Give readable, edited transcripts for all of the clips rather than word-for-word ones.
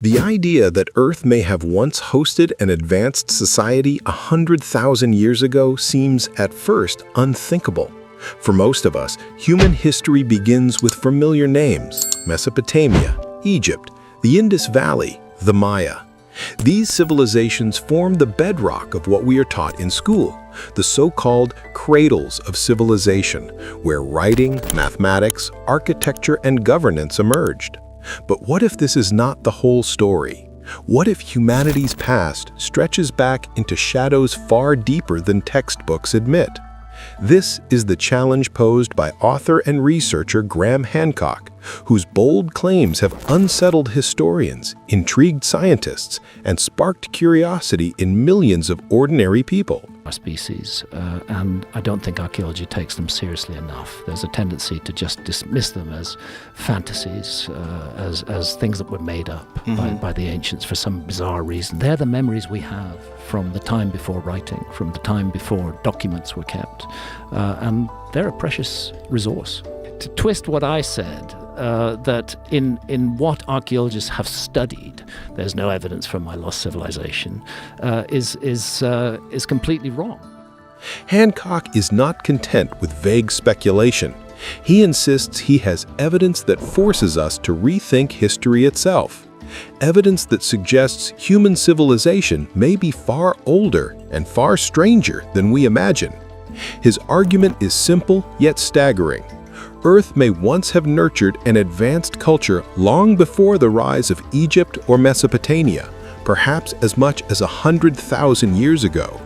The idea that Earth may have once hosted an advanced society 100,000 years ago seems at first unthinkable. For most of us, human history begins with familiar names: Mesopotamia, Egypt, the Indus Valley, the Maya. These civilizations form the bedrock of what we are taught in school, the so-called cradles of civilization, where writing, mathematics, architecture, and governance emerged. But what if this is not the whole story? What if humanity's past stretches back into shadows far deeper than textbooks admit? This is the challenge posed by author and researcher Graham Hancock, whose bold claims have unsettled historians, intrigued scientists, and sparked curiosity in millions of ordinary people. Our species, and I don't think archaeology takes them seriously enough. There's a tendency to just dismiss them as fantasies, as things that were made up by the ancients for some bizarre reason. They're the memories we have from the time before writing, from the time before documents were kept, and they're a precious resource. To twist what I said, that in what archaeologists have studied, there's no evidence from my lost civilization, is completely wrong. Hancock is not content with vague speculation. He insists he has evidence that forces us to rethink history itself. Evidence that suggests human civilization may be far older and far stranger than we imagine. His argument is simple yet staggering. Earth may once have nurtured an advanced culture long before the rise of Egypt or Mesopotamia, perhaps as much as 100,000 years ago,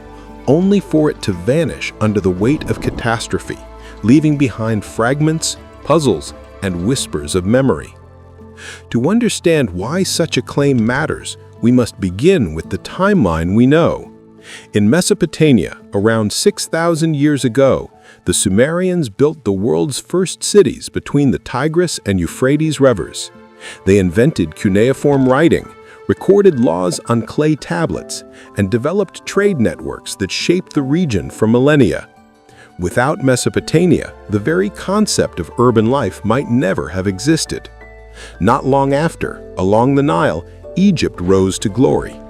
only for it to vanish under the weight of catastrophe, leaving behind fragments, puzzles, and whispers of memory. To understand why such a claim matters, we must begin with the timeline we know. In Mesopotamia, around 6,000 years ago, the Sumerians built the world's first cities between the Tigris and Euphrates rivers. They invented cuneiform writing, recorded laws on clay tablets, and developed trade networks that shaped the region for millennia. Without Mesopotamia, the very concept of urban life might never have existed. Not long after, along the Nile, Egypt rose to glory.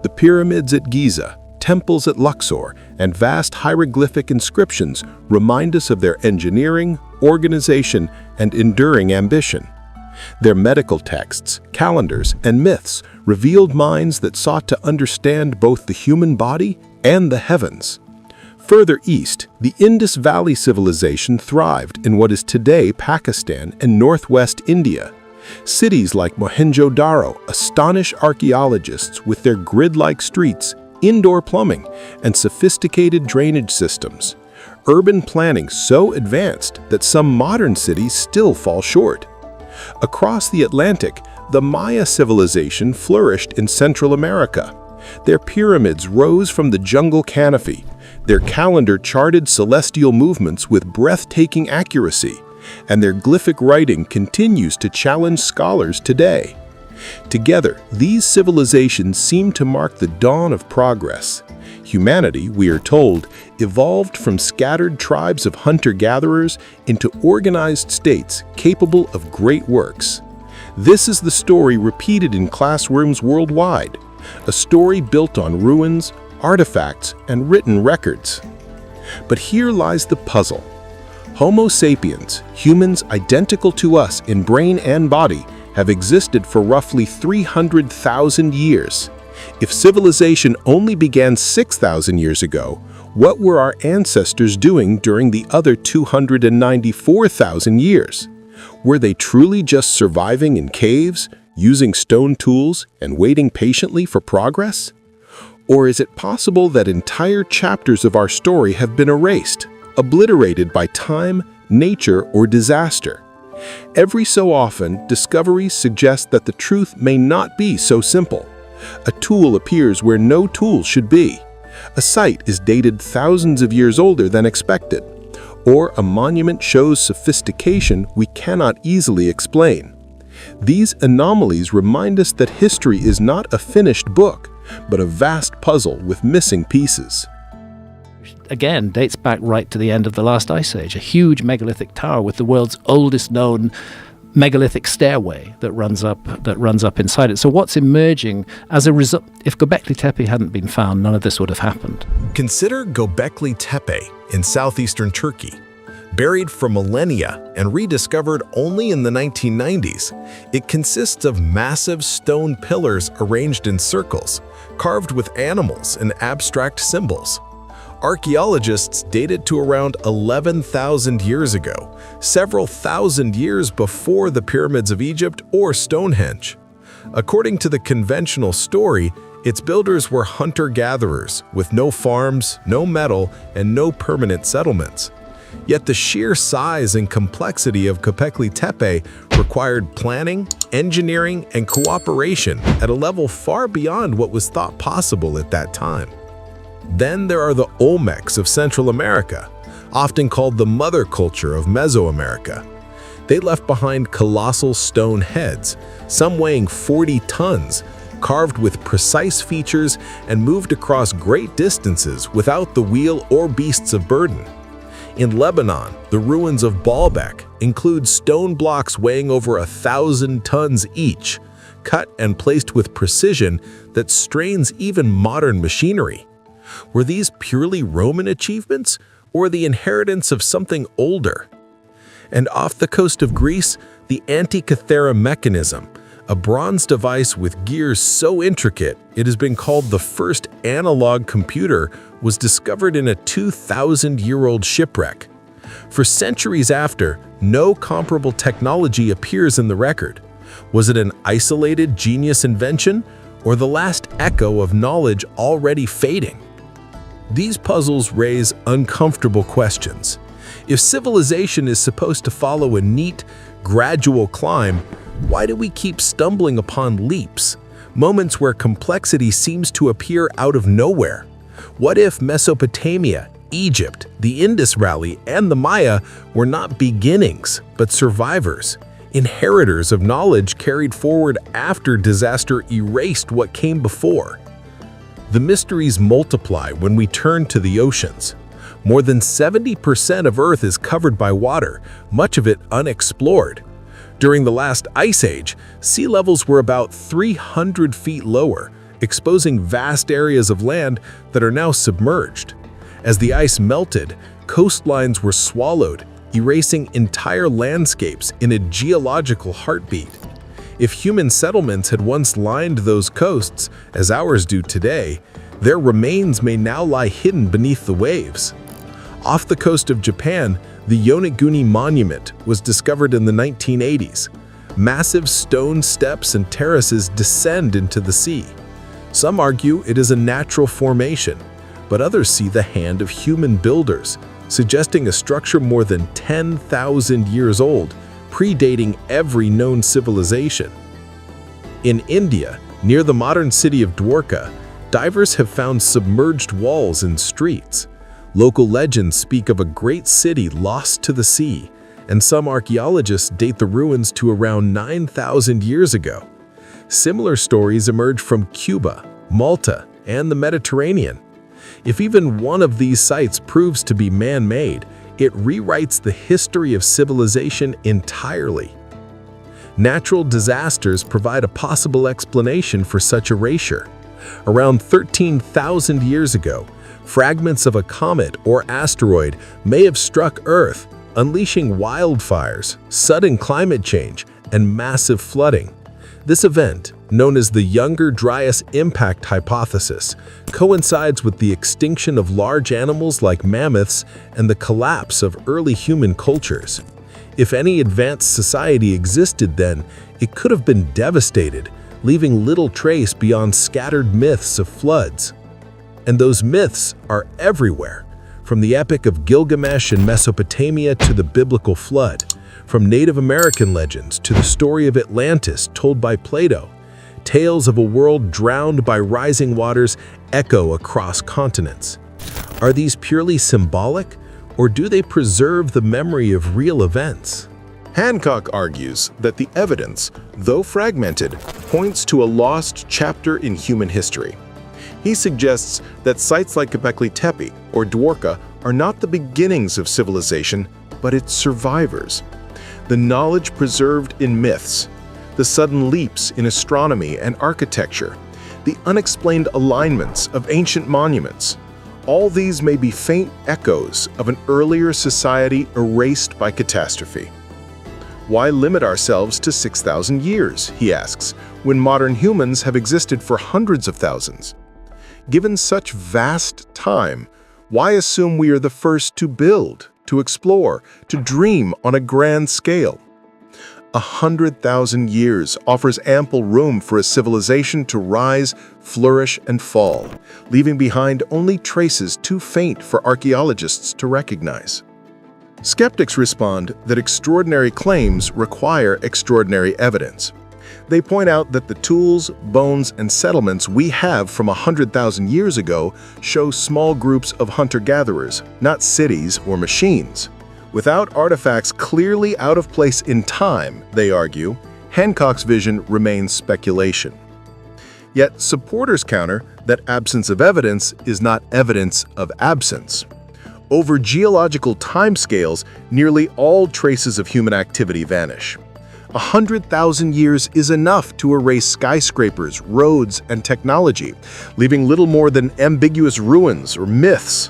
The pyramids at Giza, temples at Luxor, and vast hieroglyphic inscriptions remind us of their engineering, organization, and enduring ambition. Their medical texts, calendars, and myths revealed minds that sought to understand both the human body and the heavens. Further east, the Indus Valley civilization thrived in what is today Pakistan and northwest India. Cities like Mohenjo-Daro astonish archaeologists with their grid-like streets, indoor plumbing, and sophisticated drainage systems. Urban planning so advanced that some modern cities still fall short. Across the Atlantic, the Maya civilization flourished in Central America. Their pyramids rose from the jungle canopy. Their calendar charted celestial movements with breathtaking accuracy, and their glyphic writing continues to challenge scholars today. Together, these civilizations seem to mark the dawn of progress. Humanity, we are told, evolved from scattered tribes of hunter-gatherers into organized states capable of great works. This is the story repeated in classrooms worldwide, a story built on ruins, artifacts, and written records. But here lies the puzzle. Homo sapiens, humans identical to us in brain and body, have existed for roughly 300,000 years. If civilization only began 6,000 years ago, what were our ancestors doing during the other 294,000 years? Were they truly just surviving in caves, using stone tools, and waiting patiently for progress? Or is it possible that entire chapters of our story have been erased, obliterated by time, nature, or disaster? Every so often, discoveries suggest that the truth may not be so simple. A tool appears where no tool should be. A site is dated thousands of years older than expected. Or a monument shows sophistication we cannot easily explain. These anomalies remind us that history is not a finished book, but a vast puzzle with missing pieces. Again, dates back right to the end of the last ice age, a huge megalithic tower with the world's oldest known megalithic stairway that runs up inside it. So what's emerging as a result? If Göbekli Tepe hadn't been found, none of this would have happened. Consider Göbekli Tepe in southeastern Turkey. Buried for millennia and rediscovered only in the 1990s, it consists of massive stone pillars arranged in circles, carved with animals and abstract symbols. Archaeologists date it to around 11,000 years ago, several thousand years before the pyramids of Egypt or Stonehenge. According to the conventional story, its builders were hunter-gatherers with no farms, no metal, and no permanent settlements. Yet the sheer size and complexity of Göbekli Tepe required planning, engineering, and cooperation at a level far beyond what was thought possible at that time. Then there are the Olmecs of Central America, often called the mother culture of Mesoamerica. They left behind colossal stone heads, some weighing 40 tons, carved with precise features and moved across great distances without the wheel or beasts of burden. In Lebanon, the ruins of Baalbek include stone blocks weighing over 1,000 tons each, cut and placed with precision that strains even modern machinery. Were these purely Roman achievements, or the inheritance of something older? And off the coast of Greece, the Antikythera mechanism, a bronze device with gears so intricate it has been called the first analog computer, was discovered in a 2,000-year-old shipwreck. For centuries after, no comparable technology appears in the record. Was it an isolated genius invention, or the last echo of knowledge already fading? These puzzles raise uncomfortable questions. If civilization is supposed to follow a neat, gradual climb, why do we keep stumbling upon leaps, moments where complexity seems to appear out of nowhere? What if Mesopotamia, Egypt, the Indus Valley, and the Maya were not beginnings, but survivors, inheritors of knowledge carried forward after disaster erased what came before? The mysteries multiply when we turn to the oceans. More than 70% of Earth is covered by water, much of it unexplored. During the last ice age, sea levels were about 300 feet lower, exposing vast areas of land that are now submerged. As the ice melted, coastlines were swallowed, erasing entire landscapes in a geological heartbeat. If human settlements had once lined those coasts, as ours do today, their remains may now lie hidden beneath the waves. Off the coast of Japan, the Yonaguni Monument was discovered in the 1980s. Massive stone steps and terraces descend into the sea. Some argue it is a natural formation, but others see the hand of human builders, suggesting a structure more than 10,000 years old, predating every known civilization. In India, near the modern city of Dwarka, divers have found submerged walls and streets. Local legends speak of a great city lost to the sea, and some archaeologists date the ruins to around 9,000 years ago. Similar stories emerge from Cuba, Malta, and the Mediterranean. If even one of these sites proves to be man-made, it rewrites the history of civilization entirely. Natural disasters provide a possible explanation for such erasure. Around 13,000 years ago, fragments of a comet or asteroid may have struck Earth, unleashing wildfires, sudden climate change, and massive flooding. This event, known as the Younger Dryas Impact Hypothesis, coincides with the extinction of large animals like mammoths and the collapse of early human cultures. If any advanced society existed then, it could have been devastated, leaving little trace beyond scattered myths of floods. And those myths are everywhere, from the Epic of Gilgamesh in Mesopotamia to the biblical flood, from Native American legends to the story of Atlantis told by Plato. Tales of a world drowned by rising waters echo across continents. Are these purely symbolic, or do they preserve the memory of real events? Hancock argues that the evidence, though fragmented, points to a lost chapter in human history. He suggests that sites like Göbekli Tepe or Dwarka are not the beginnings of civilization, but its survivors. the knowledge preserved in myths, the sudden leaps in astronomy and architecture, the unexplained alignments of ancient monuments. All these may be faint echoes of an earlier society erased by catastrophe. Why limit ourselves to 6,000 years, he asks, when modern humans have existed for hundreds of thousands? Given such vast time, why assume we are the first to build, to explore, to dream on a grand scale? 100,000 years offers ample room for a civilization to rise, flourish, and fall, leaving behind only traces too faint for archaeologists to recognize. Skeptics respond that extraordinary claims require extraordinary evidence. They point out that the tools, bones, and settlements we have from 100,000 years ago show small groups of hunter-gatherers, not cities or machines. Without artifacts clearly out of place in time, they argue, Hancock's vision remains speculation. Yet supporters counter that absence of evidence is not evidence of absence. Over geological timescales, nearly all traces of human activity vanish. 100,000 years is enough to erase skyscrapers, roads, and technology, leaving little more than ambiguous ruins or myths.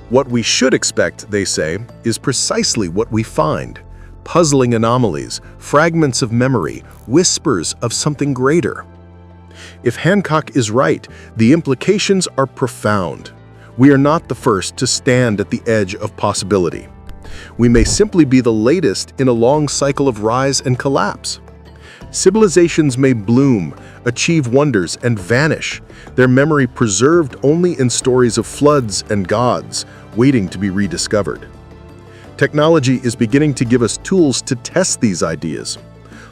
What we should expect, they say, is precisely what we find: puzzling anomalies, fragments of memory, whispers of something greater. If Hancock is right, the implications are profound. We are not the first to stand at the edge of possibility. We may simply be the latest in a long cycle of rise and collapse. Civilizations may bloom, achieve wonders, and vanish, their memory preserved only in stories of floods and gods, waiting to be rediscovered. Technology is beginning to give us tools to test these ideas.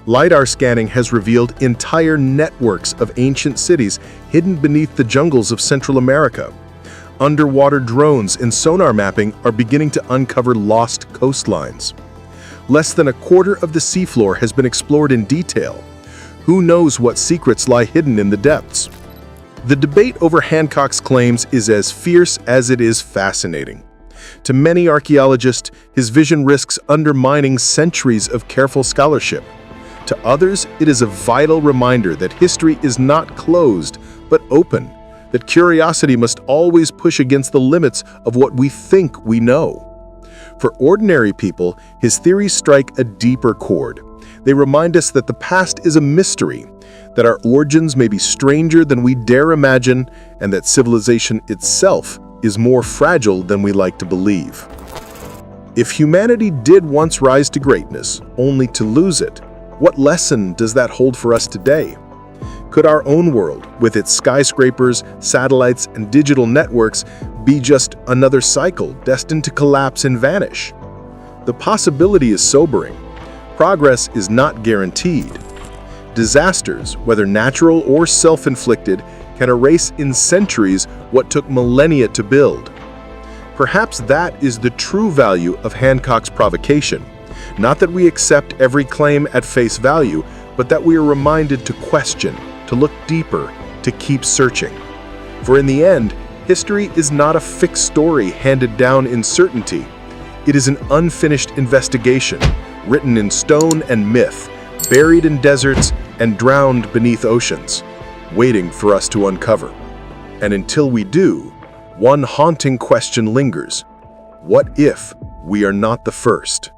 LiDAR scanning has revealed entire networks of ancient cities hidden beneath the jungles of Central America. Underwater drones and sonar mapping are beginning to uncover lost coastlines. Less than a quarter of the seafloor has been explored in detail. Who knows what secrets lie hidden in the depths? The debate over Hancock's claims is as fierce as it is fascinating. To many archaeologists, his vision risks undermining centuries of careful scholarship. To others, it is a vital reminder that history is not closed, but open, that curiosity must always push against the limits of what we think we know. For ordinary people, his theories strike a deeper chord. They remind us that the past is a mystery, that our origins may be stranger than we dare imagine, and that civilization itself is more fragile than we like to believe. If humanity did once rise to greatness, only to lose it, what lesson does that hold for us today? Could our own world, with its skyscrapers, satellites, and digital networks, be just another cycle destined to collapse and vanish? The possibility is sobering. Progress is not guaranteed. Disasters, whether natural or self-inflicted, can erase in centuries what took millennia to build. Perhaps that is the true value of Hancock's provocation. Not that we accept every claim at face value, but that we are reminded to question, to look deeper, to keep searching. For in the end, history is not a fixed story handed down in certainty. It is an unfinished investigation, written in stone and myth, buried in deserts and drowned beneath oceans, waiting for us to uncover. And until we do, one haunting question lingers: what if we are not the first?